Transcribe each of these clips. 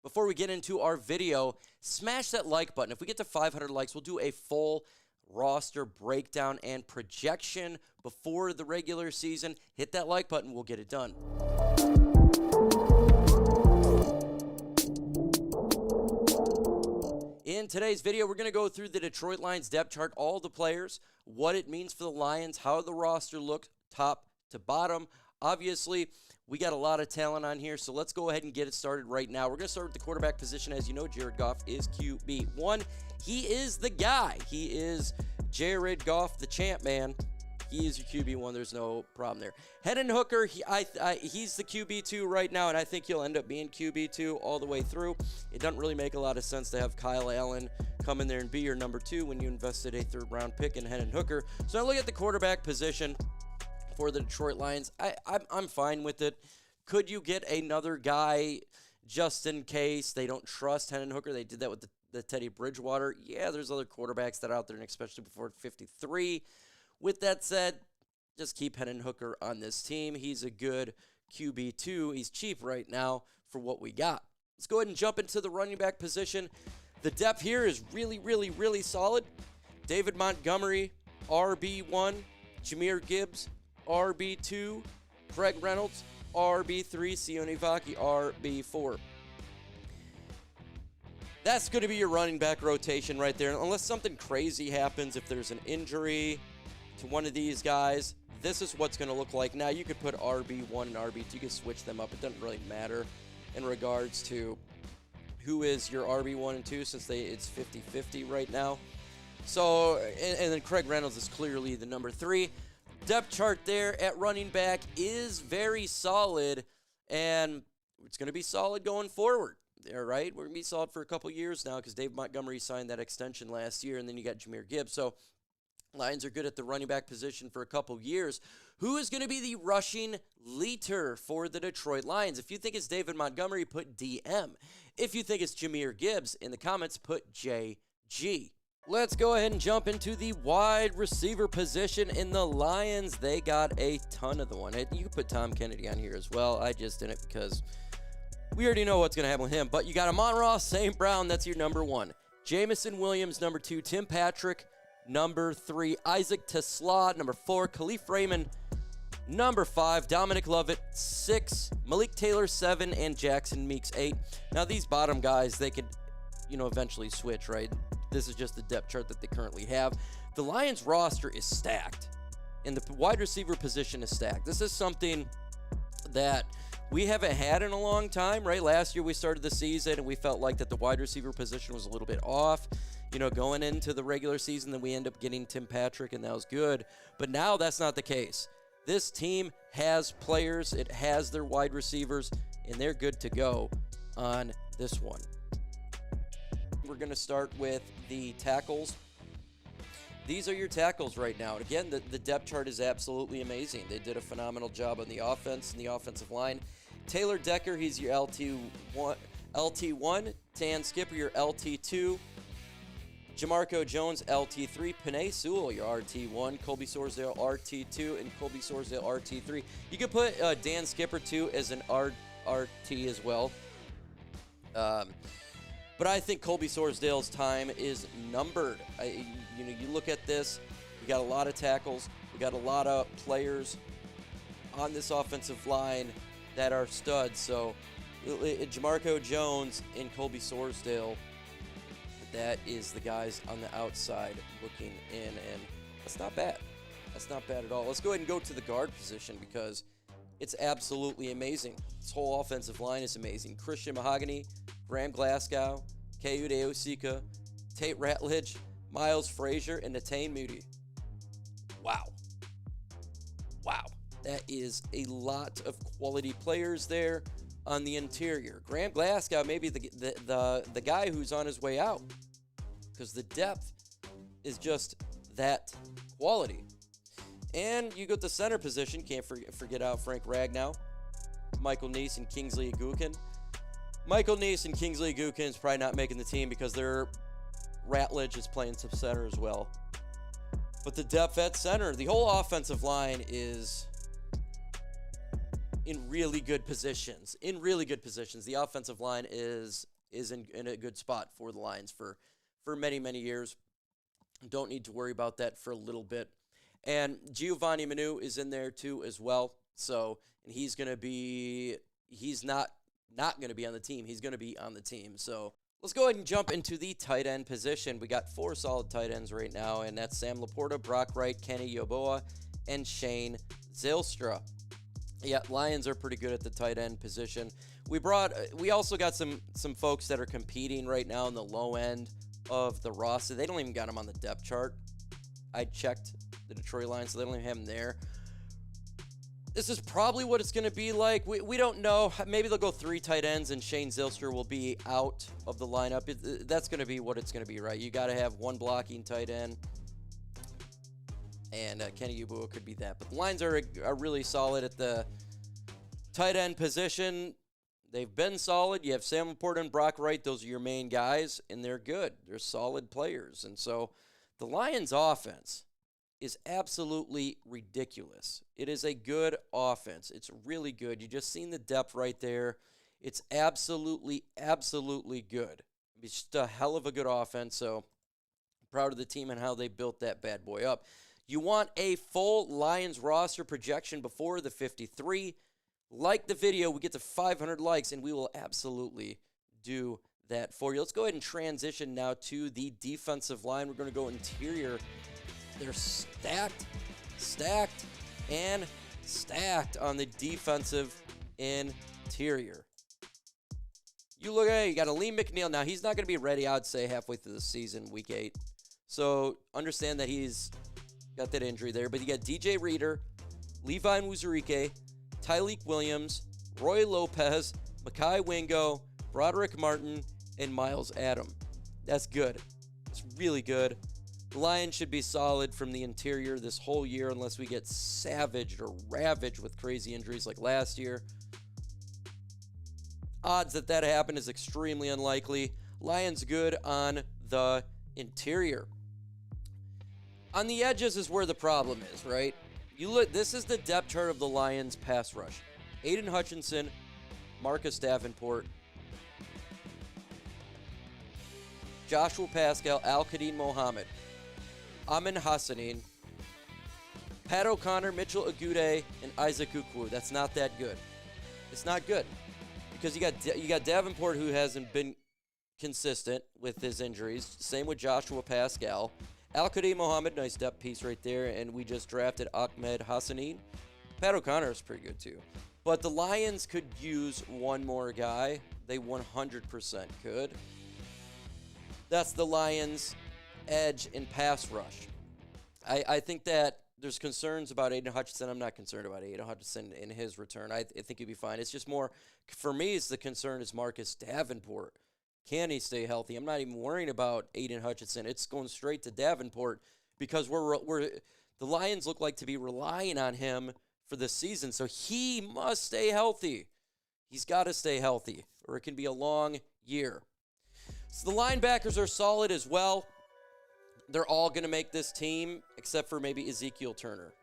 Before we get into our video, smash that like button. If we get to 500 likes, we'll do a full roster breakdown and projection before the regular season. Hit that like button, we'll get it done. In today's video, we're going to go through the Detroit Lions depth chart, all the players, what it means for the Lions, how the roster looks top to bottom. Obviously, we got a lot of talent on here, so let's go ahead and get it started right now. We're going to start with the quarterback position. As you know, Jared Goff is QB1. He is the guy. He is Jared Goff, the champ, man. He is your QB1. There's no problem there. Hendon Hooker, he's the QB2 right now, and I think he'll end up being QB2 all the way through. It doesn't really make a lot of sense to have Kyle Allen come in there and be your number 2 when you invested a third-round pick in Hendon Hooker. So I look at the quarterback position for the Detroit Lions. I'm fine with it. Could you get another guy just in case they don't trust Hendon Hooker? They did that with the Teddy Bridgewater. Yeah, there's other quarterbacks that are out there, and especially before 53. With that said, just keep Hendon Hooker on this team. He's a good QB2. He's cheap right now for what we got. Let's go ahead and jump into the running back position. The depth here is really, really, really solid. David Montgomery, RB1. Jahmyr Gibbs, RB2. Craig Reynolds, RB3. Sione Vaki, RB4. That's going to be your running back rotation right there. Unless something crazy happens, if there's an injury to one of these guys, this is what's going to look like. Now, you could put RB1 and RB2. You can switch them up. It doesn't really matter in regards to who is your RB1 and 2 since it's 50-50 right now. So, and then Craig Reynolds is clearly the number 3. Depth chart there at running back is very solid, and it's going to be solid going forward. All right, we're going to be solid for a couple years now because Dave Montgomery signed that extension last year, and then you got Jahmyr Gibbs. So Lions are good at the running back position for a couple years. Who is going to be the rushing leader for the Detroit Lions? If you think it's David Montgomery, put DM. If you think it's Jahmyr Gibbs, in the comments, put JG. Let's go ahead and jump into the wide receiver position in the Lions. They got a ton of the one. You can put Tom Kennedy on here as well. I just didn't because we already know what's going to happen with him. But you got Amon-Ra, St. Brown, that's your number 1. Jameson Williams, number 2. Tim Patrick, number 3. Isaac TeSlaa, number 4. Kalif Raymond, number 5. Dominic Lovett, 6. Malik Taylor, 7. And Jackson Meeks, 8. Now, these bottom guys, they could, eventually switch, right? This is just the depth chart that they currently have. The Lions roster is stacked, and the wide receiver position is stacked. This is something that we haven't had in a long time, right? Last year we started the season and we felt like that the wide receiver position was a little bit off, going into the regular season. Then we end up getting Tim Patrick, and that was good. But now that's not the case. This team has players, it has their wide receivers, and they're good to go on this one. We're going to start with the tackles. These are your tackles right now. And again, the depth chart is absolutely amazing. They did a phenomenal job on the offense and the offensive line. Taylor Decker, he's your LT1. Dan Skipper, your LT2. Jamarco Jones, LT3. Penei Sewell, your RT1. Colby Sorsdale, RT2. And Colby Sorsdale, RT3. You could put Dan Skipper, too, as an RT as well. But I think Colby Sorsdale's time is numbered. You look at this, we got a lot of tackles, we got a lot of players on this offensive line that are studs. So Jamarco Jones and Colby Sorsdale, that is the guys on the outside looking in, and that's not bad. That's not bad at all. Let's go ahead and go to the guard position because it's absolutely amazing. This whole offensive line is amazing. Christian Mahogany, Graham Glasgow, Keude Osika, Tate Ratledge, Miles Frazier, and Natane Moody. Wow. Wow. That is a lot of quality players there on the interior. Graham Glasgow may be the guy who's on his way out because the depth is just that quality. And you go to the center position. Can't forget out Frank Ragnow, Michael Neese, and Kingsley Agukin. Michael Neese and Kingsley Agukin is probably not making the team because their Ratledge is playing some center as well. But the depth at center, the whole offensive line is in really good positions. The offensive line is is in a good spot for the Lions for many, many years. Don't need to worry about that for a little bit. And Giovanni Manu is in there too as well. So, and he's not going to be on the team. He's going to be on the team. So let's go ahead and jump into the tight end position. We got 4 solid tight ends right now, and that's Sam LaPorta, Brock Wright, Kenny Yeboah, and Shane Zylstra. Yeah, Lions are pretty good at the tight end position. We also got some folks that are competing right now in the low end of the roster. They don't even got them on the depth chart. I checked the Detroit Lions, so they don't even have them there. This is probably what it's going to be like. We don't know. Maybe they'll go 3 tight ends and Shane Zylstra will be out of the lineup. That's going to be what it's going to be, right? You got to have 1 blocking tight end. And Kenny Yeboah could be that. But the Lions are really solid at the tight end position. They've been solid. You have Sam LaPorta and Brock Wright. Those are your main guys, and they're good. They're solid players. And so the Lions' offense is absolutely ridiculous. It is a good offense. It's really good. You just seen the depth right there. It's absolutely, absolutely good. It's just a hell of a good offense. So I'm proud of the team and how they built that bad boy up. You want a full Lions roster projection before the 53. Like the video, we get to 500 likes, and we will absolutely do that for you. Let's go ahead and transition now to the defensive line. We're going to go interior. They're stacked, and stacked on the defensive interior. You look at it, you got Aleem McNeil. Now, he's not going to be ready, I'd say, halfway through the season, week 8. So understand that he's got that injury there. But you got DJ Reader, Levi Muzurike, Tyleek Williams, Roy Lopez, Mekhi Wingo, Broderick Martin, and Miles Adam. That's good. It's really good. The Lions should be solid from the interior this whole year unless we get savaged or ravaged with crazy injuries like last year. Odds that happen is extremely unlikely. Lions good on the interior. On the edges is where the problem is, right? You look. This is the depth chart of the Lions pass rush. Aiden Hutchinson, Marcus Davenport, Joshua Pascal, Al-Qadim Mohammed, Amin Hassanin, Pat O'Connor, Mitchell Agude, and Isaac Ukwu. That's not that good. It's not good because you got Davenport, who hasn't been consistent with his injuries. Same with Joshua Pascal. Al-Qadim Mohammed, nice depth piece right there, and we just drafted Ahmed Hassanin. Pat O'Connor is pretty good too. But the Lions could use one more guy. They 100% could. That's the Lions' edge in pass rush. I think that there's concerns about Aiden Hutchinson. I'm not concerned about Aiden Hutchinson in his return. I think he'll be fine. It's just more, for me, the concern is Marcus Davenport. Can he stay healthy? I'm not even worrying about Aiden Hutchinson. It's going straight to Davenport because the Lions look like to be relying on him for this season. So he must stay healthy. He's got to stay healthy or it can be a long year. So the linebackers are solid as well. They're all going to make this team except for maybe Ezekiel Turner.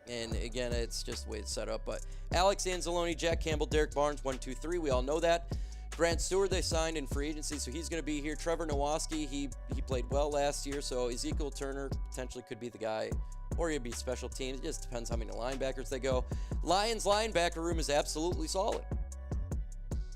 And again, it's just the way it's set up. But Alex Anzalone, Jack Campbell, Derek Barnes, 1, 2, 3. We all know that. Grant Stewart, they signed in free agency, so he's going to be here. Trevor Nowaski, he played well last year, so Ezekiel Turner potentially could be the guy, or he'd be special teams. It just depends how many linebackers they go. Lions linebacker room is absolutely solid.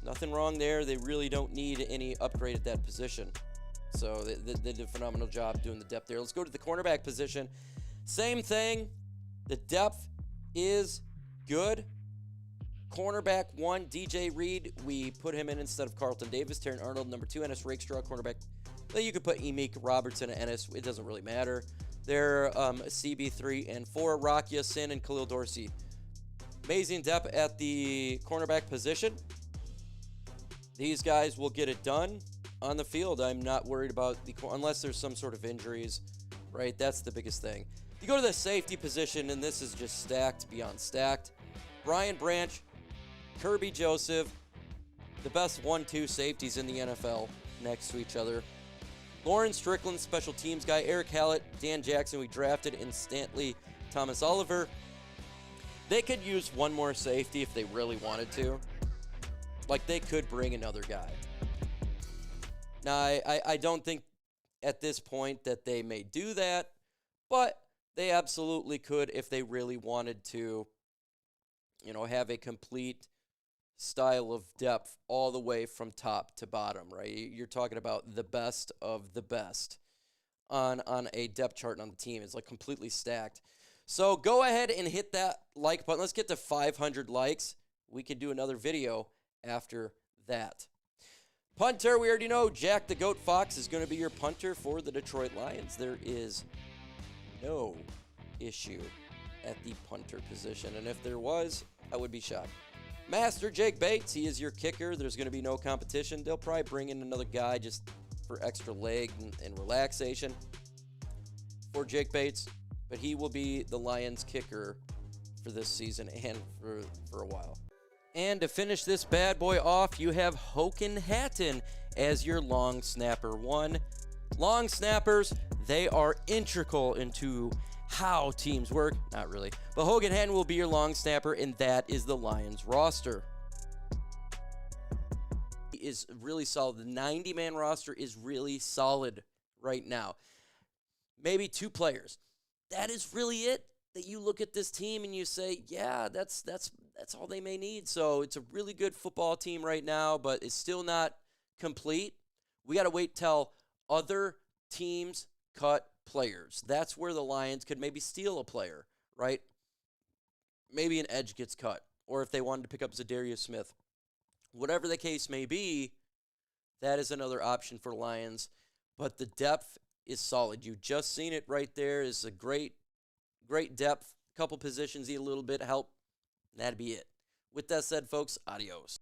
Nothing wrong there. They really don't need any upgrade at that position. So they did a phenomenal job doing the depth there. Let's go to the cornerback position. Same thing. The depth is good. Cornerback 1, DJ Reed. We put him in instead of Carlton Davis. Taryn Arnold, number 2, Ennis Rakestraw, cornerback. Then you could put Emeke Robertson and Ennis. It doesn't really matter. They're CB3 and 4, Rock Ya-Sin and Khalil Dorsey. Amazing depth at the cornerback position. These guys will get it done on the field. I'm not worried about unless there's some sort of injuries, right? That's the biggest thing. You go to the safety position, and this is just stacked beyond stacked. Brian Branch, Kirby Joseph, the best 1-2 safeties in the NFL next to each other. Lauren Strickland, special teams guy. Eric Hallett, Dan Jackson, we drafted in Stanley Thomas Oliver. They could use one more safety if they really wanted to. Like, they could bring another guy. Now, I don't think at this point that they may do that, but they absolutely could if they really wanted to, have a complete style of depth all the way from top to bottom, right? You're talking about the best of the best on a depth chart on the team. It's like completely stacked. So go ahead and hit that like button. Let's get to 500 likes. We can do another video after that. Punter, we already know Jack the Goat Fox is going to be your punter for the Detroit Lions. There is no issue at the punter position, and if there was, I would be shocked. Master Jake Bates, he is your kicker. There's going to be no competition. They'll probably bring in another guy just for extra leg and relaxation for Jake Bates, but he will be the Lions kicker for this season and for a while. And to finish this bad boy off, you have Hogan Hatton as your long snapper 1. Long snappers, they are integral into how teams work. Not really. But Hogan Hatton will be your long snapper, and that is the Lions roster. He is really solid. The 90-man roster is really solid right now. Maybe 2 players. That is really it. That you look at this team and you say, yeah, that's all they may need. So it's a really good football team right now, but it's still not complete. We got to wait till other teams cut players. That's where the Lions could maybe steal a player, right? Maybe an edge gets cut, or if they wanted to pick up Zadarius Smith. Whatever the case may be, that is another option for Lions. But the depth is solid. You just seen it right there. Is a great depth. A couple positions need a little bit of help. And that'd be it. With that said, folks, adios.